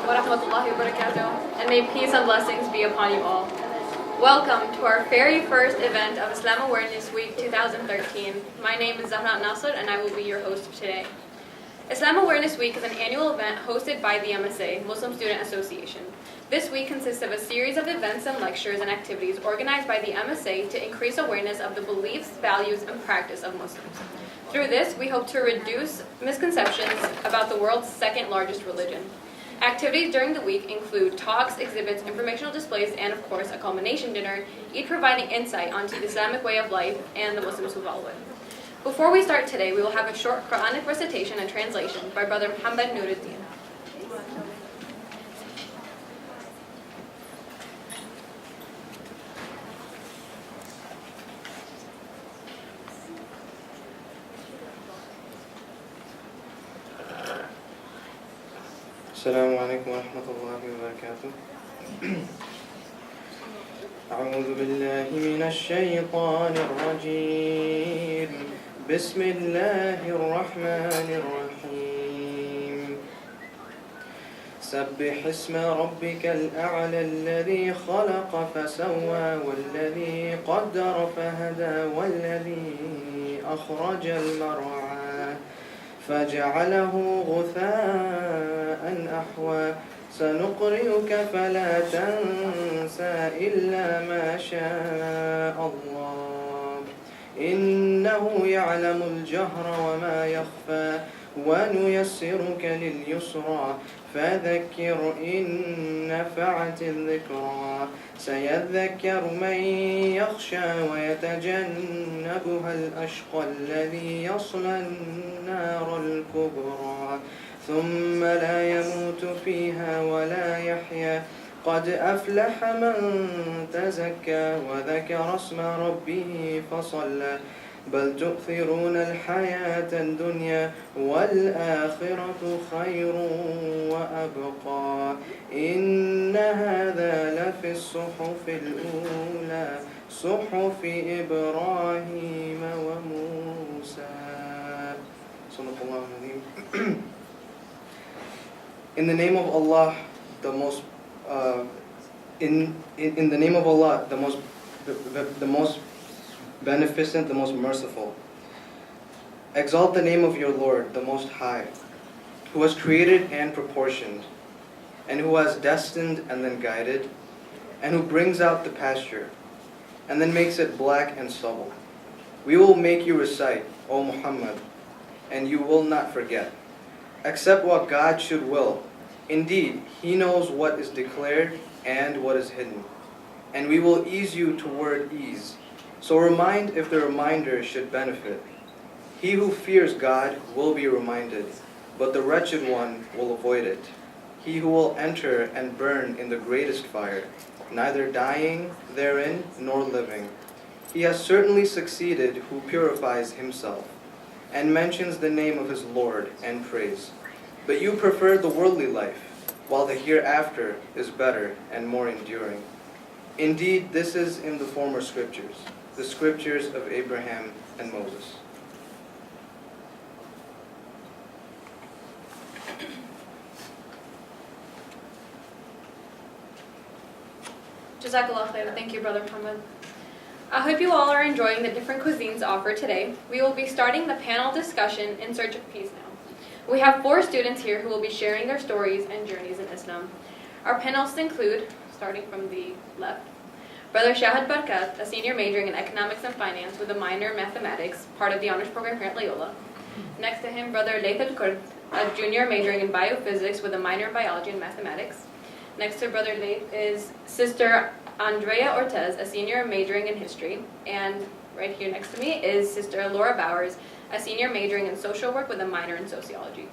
wa rahmatullahi wa barakatuh, and may peace and blessings be upon you all. Welcome to our very first event of Islam Awareness Week 2013. My name is Zahra Nasr and I will be your host today. Islam Awareness Week is an annual event hosted by the MSA, Muslim Student Association. This week consists of a series of events and lectures and activities organized by the MSA to increase awareness of the beliefs, values, and practice of Muslims. Through this, we hope to reduce misconceptions about the world's second largest religion. Activities during the week include talks, exhibits, informational displays, and of course a culmination dinner, each providing insight onto the Islamic way of life and the Muslims who follow it. Before we start today, we will have a short Quranic recitation and translation by Brother Muhammad Nuruddin. السلام عليكم ورحمة الله وبركاته. أعوذ بالله من الشيطان الرجيم. بسم الله الرحمن الرحيم. سبح اسم ربك الأعلى الذي خلق فسوى والذي قدر فهدى والذي أخرج المرعى فجعله غثاء أحوى سنقرئك فلا تنسى إلا ما شاء الله إنه يعلم الجهر وما يخفى ونيسرك لليسرى فذكر إن نفعت الذكرى سيذكر من يخشى ويتجنبها الأشقى الذي يصلى النار الكبرى ثم لا يموت فيها ولا يحيا قد أفلح من تزكى وذكر اسم ربه فصلى بل تؤثرون الحياة الدنيا والآخرة خير وأبقى إن هذا لفي الصحف الأولى صحف إبراهيم وموسى. صدق الله العظيم. In the name of Allah, the most in the name of Allah, the most beneficent, the most merciful. Exalt the name of your Lord, the Most High, who has created and proportioned, and who has destined and then guided, and who brings out the pasture, and then makes it black and stubble. We will make you recite, O Muhammad, and you will not forget, except what God should will. Indeed, He knows what is declared and what is hidden, and we will ease you toward ease. So remind if the reminder should benefit. He who fears God will be reminded, but the wretched one will avoid it. He who will enter and burn in the greatest fire, neither dying therein nor living. He has certainly succeeded who purifies himself, and mentions the name of his Lord and praise. But you prefer the worldly life, while the hereafter is better and more enduring. Indeed, this is in the former scriptures, the scriptures of Abraham and Moses. Jazakallah khair. Thank you, Brother Muhammad. I hope you all are enjoying the different cuisines offered today. We will be starting the panel discussion in search of peace now. We have 4 students here who will be sharing their stories and journeys in Islam. Our panelists include, starting from the left, Brother Shahid Barkat, a senior majoring in economics and finance with a minor in mathematics, part of the honors program here at Loyola. Next to him, Brother Layth Al-Kurd, a junior majoring in biophysics with a minor in biology and mathematics. Next to Brother Layth is Sister Andrea Ortez, a senior majoring in history. And right here next to me is Sister Laura Bowers, a senior majoring in social work with a minor in sociology.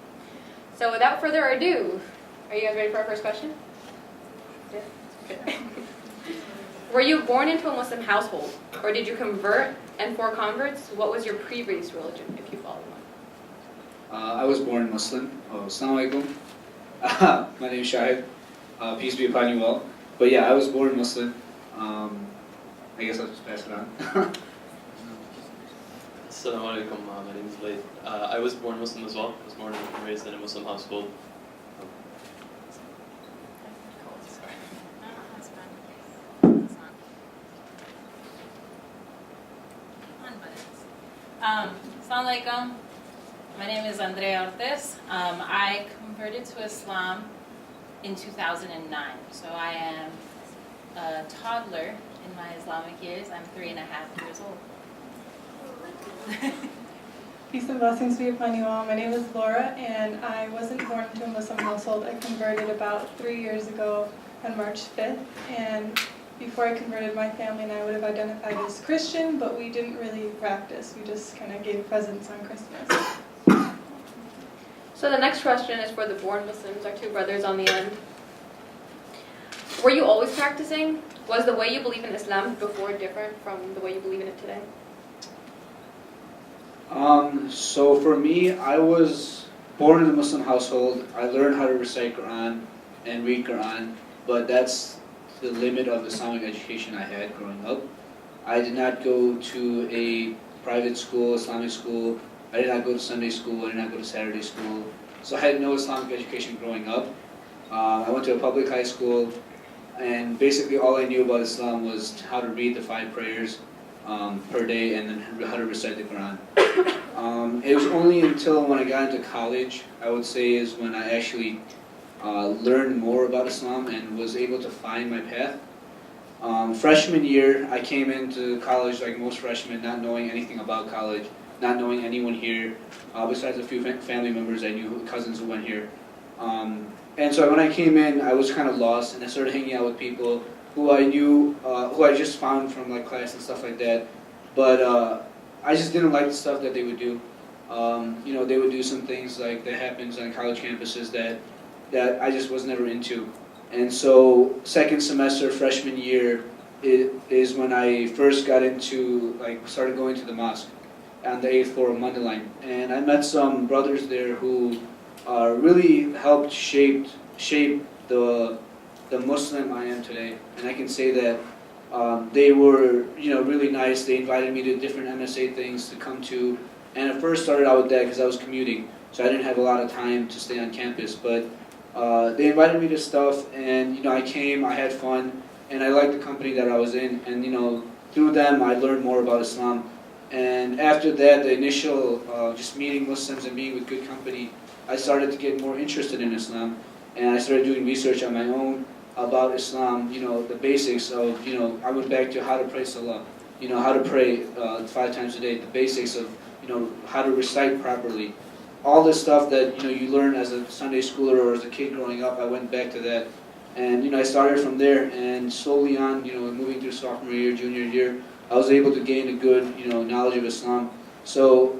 So without further ado, are you guys ready for our first question? Yeah? Good. Were you born into a Muslim household, or did you convert? And for converts, what was your previous religion, if you followed one? I was born Muslim. Assalamu alaikum. My name is Shahid. Peace be upon you all. But yeah, I was born Muslim. I guess I'll just pass it on. Assalamu alaikum, my name is Layth. I was born Muslim as well. I was born and raised in a Muslim household. Assalamu alaikum. My name is Andrea Ortiz. I converted to Islam in 2009. So I am a toddler in my Islamic years. I'm 3.5 years old. Peace and blessings be upon you all. My name is Laura, and I wasn't born into a Muslim household. I converted about 3 years ago on March 5th, and before I converted, my family and I would have identified as Christian, but we didn't really practice. We just kind of gave presents on Christmas. So the next question is for the born Muslims, our two brothers on the end. Were you always practicing? Was the way you believe in Islam before different from the way you believe in it today? So for me, I was born in a Muslim household. I learned how to recite Quran and read Quran, but that's the limit of Islamic education I had growing up. I did not go to a private school, Islamic school. I did not go to Sunday school. I did not go to Saturday school. So I had no Islamic education growing up. I went to a public high school, and basically all I knew about Islam was how to read the 5 prayers per day and then how to recite the Quran. It was only until when I got into college, I would say, is when I actually learned more about Islam and was able to find my path. Freshman year, I came into college like most freshmen, not knowing anything about college, not knowing anyone here, besides a few family members I knew, cousins who went here. And so when I came in, I was kind of lost, and I started hanging out with people who I knew, who I just found from like class and stuff like that. But I just didn't like the stuff that they would do. You know, they would do some things like that happens on college campuses that I just was never into. And so second semester, freshman year, is when I first got into, like, started going to the mosque on the 8th floor of Mundelein. And I met some brothers there who really helped shape the Muslim I am today. And I can say that they were, you know, really nice. They invited me to different MSA things to come to. And at first started out with that because I was commuting, so I didn't have a lot of time to stay on campus. But they invited me to stuff, and you know, I came, I had fun, and I liked the company that I was in. And you know, through them, I learned more about Islam. And after that, the initial just meeting Muslims and being with good company, I started to get more interested in Islam, and I started doing research on my own about Islam. You know, the basics of, you know, I went back to how to pray Salah, you know, how to pray 5 times a day, the basics of, you know, how to recite properly. All this stuff that, you know, you learn as a Sunday schooler or as a kid growing up, I went back to that. And, you know, I started from there, and slowly on, you know, moving through sophomore year, junior year, I was able to gain a good, you know, knowledge of Islam. So,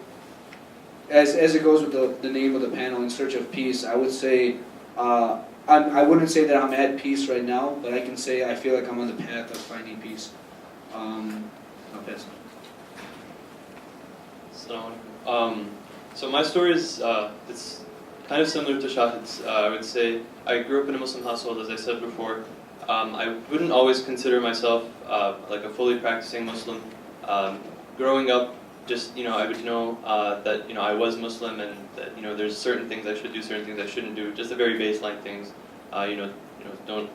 as it goes with the name of the panel, In Search of Peace, I would say, I wouldn't say that I'm at peace right now, but I can say I feel like I'm on the path of finding peace. I'll pass on. Assalamu alaikum. So my story is it's kind of similar to Shahid's. I would say I grew up in a Muslim household, as I said before. I wouldn't always consider myself like a fully practicing Muslim. Growing up, just, you know, I would know that, you know, I was Muslim, and that, you know, there's certain things I should do, certain things I shouldn't do, just the very baseline things. You know, don't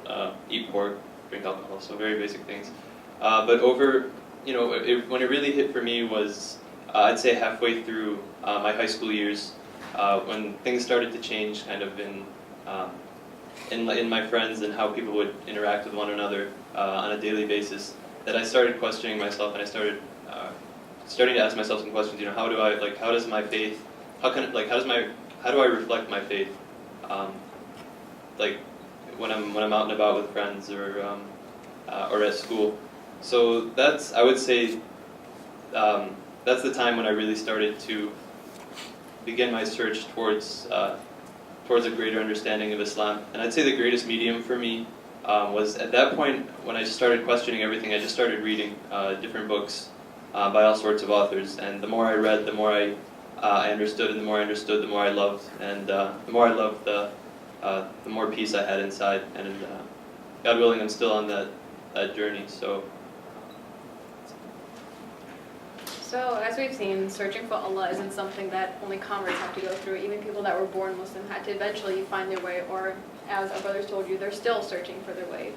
eat pork, drink alcohol, so very basic things. But over, you know, when it really hit for me was, I'd say halfway through my high school years, when things started to change, kind of in my friends and how people would interact with one another on a daily basis, that I started questioning myself, and I started starting to ask myself some questions. You know, how does my faith, how do I reflect my faith, like when I'm out and about with friends or at school. So that's, I would say, that's the time when I really started to begin my search towards a greater understanding of Islam. And I'd say the greatest medium for me was at that point when I just started questioning everything. I just started reading different books by all sorts of authors, and the more I read, the more I understood, and the more I understood, the more I loved, and the more I loved, the more peace I had inside. And God willing, I'm still on that journey. So, as we've seen, searching for Allah isn't something that only converts have to go through. Even people that were born Muslim had to eventually find their way, or as our brothers told you, they're still searching for their way.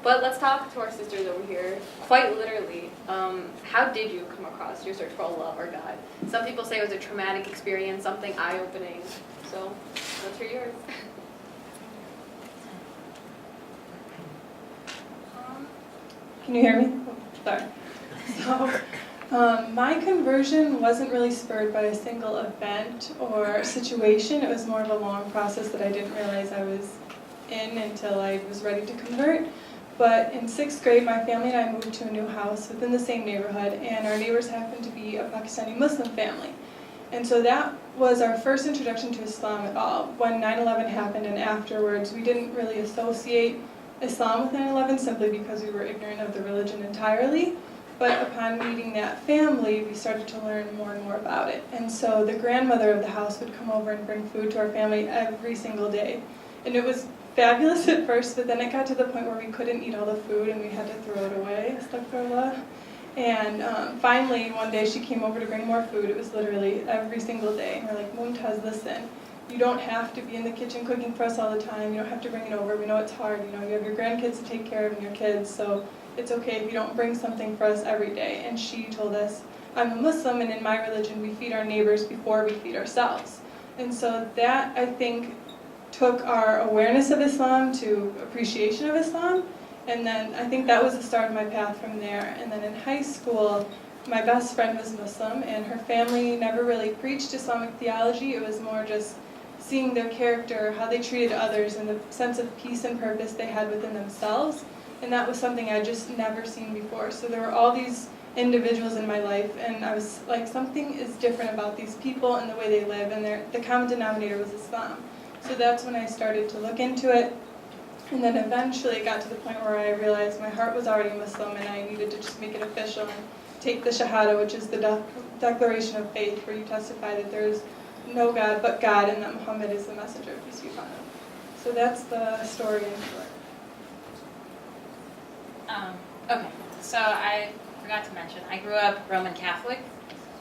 But let's talk to our sisters over here, quite literally. How did you come across your search for Allah or God? Some people say it was a traumatic experience, something eye-opening. So let's hear yours. Can you hear me? Oh, sorry. So, my conversion wasn't really spurred by a single event or situation. It was more of a long process that I didn't realize I was in until I was ready to convert. But in 6th grade, my family and I moved to a new house within the same neighborhood, and our neighbors happened to be a Pakistani Muslim family. And so that was our first introduction to Islam at all. When 9/11 happened and afterwards, we didn't really associate Islam with 9/11 simply because we were ignorant of the religion entirely. But upon meeting that family, we started to learn more and more about it. And so the grandmother of the house would come over and bring food to our family every single day. And it was fabulous at first, but then it got to the point where we couldn't eat all the food and we had to throw it away, astaghfirullah. And finally, one day she came over to bring more food. It was literally every single day. And we're like, Mumtaz, listen, you don't have to be in the kitchen cooking for us all the time. You don't have to bring it over. We know it's hard. You know, you have your grandkids to take care of and your kids, so it's okay if you don't bring something for us every day. And she told us, I'm a Muslim, and in my religion, we feed our neighbors before we feed ourselves. And so that, I think, took our awareness of Islam to appreciation of Islam. And then I think that was the start of my path from there. And then in high school, my best friend was Muslim, and her family never really preached Islamic theology. It was more just seeing their character, how they treated others, and the sense of peace and purpose they had within themselves. And that was something I'd just never seen before. So there were all these individuals in my life, and I was like, something is different about these people and the way they live, and the common denominator was Islam. So that's when I started to look into it. And then eventually it got to the point where I realized my heart was already Muslim, and I needed to just make it official and take the Shahada, which is the declaration of faith, where you testify that there is no God but God, and that Muhammad is the messenger, peace be upon him. So that's the story in short. Okay, so I forgot to mention, I grew up Roman Catholic.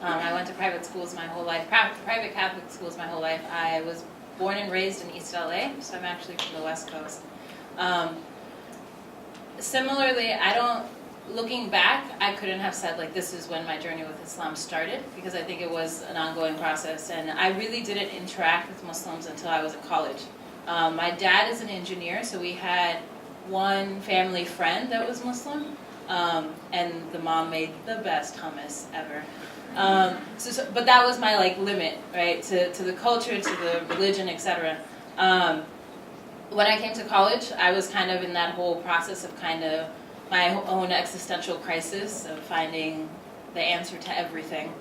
I went to private schools my whole life, private Catholic schools my whole life. I was born and raised in East LA, so I'm actually from the West Coast. Similarly, looking back, I couldn't have said like this is when my journey with Islam started, because I think it was an ongoing process, and I really didn't interact with Muslims until I was in college. My dad is an engineer, so we had one family friend that was Muslim, and the mom made the best hummus ever. But that was my like limit, right, to the culture, to the religion, etc. When I came to college, I was kind of in that whole process of kind of my own existential crisis of finding the answer to everything.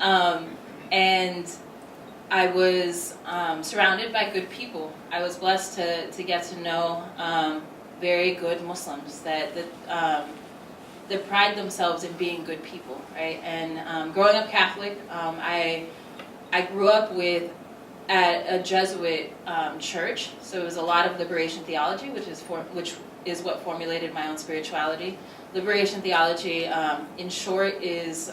And I was surrounded by good people. I was blessed to get to know very good Muslims that pride themselves in being good people, right? And growing up Catholic, I grew up at a Jesuit church, so it was a lot of liberation theology, which is what formulated my own spirituality. Liberation theology, in short, is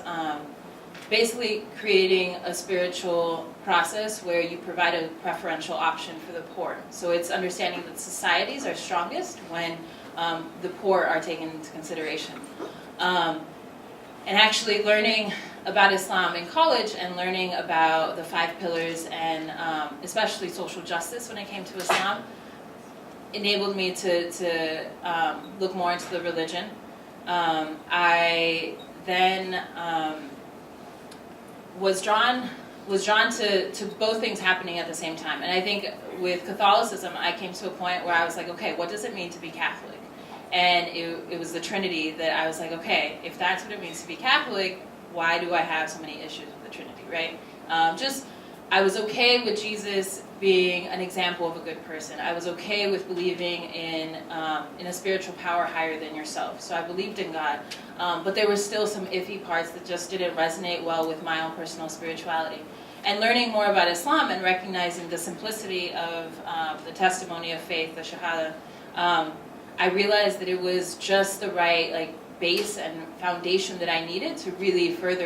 basically creating a spiritual process where you provide a preferential option for the poor. So it's understanding that societies are strongest when the poor are taken into consideration. And actually learning about Islam in college and learning about the 5 pillars and especially social justice when it came to Islam enabled me to look more into the religion. I then was drawn to both things happening at the same time. And I think with Catholicism, I came to a point where I was like, okay, what does it mean to be Catholic? And it was the Trinity that I was like, okay, if that's what it means to be Catholic, why do I have so many issues with the Trinity, right? I was okay with Jesus being an example of a good person. I was okay with believing in a spiritual power higher than yourself. So I believed in God, but there were still some iffy parts that just didn't resonate well with my own personal spirituality. And learning more about Islam and recognizing the simplicity of the testimony of faith, the Shahada, I realized that it was just the right base and foundation that I needed to really further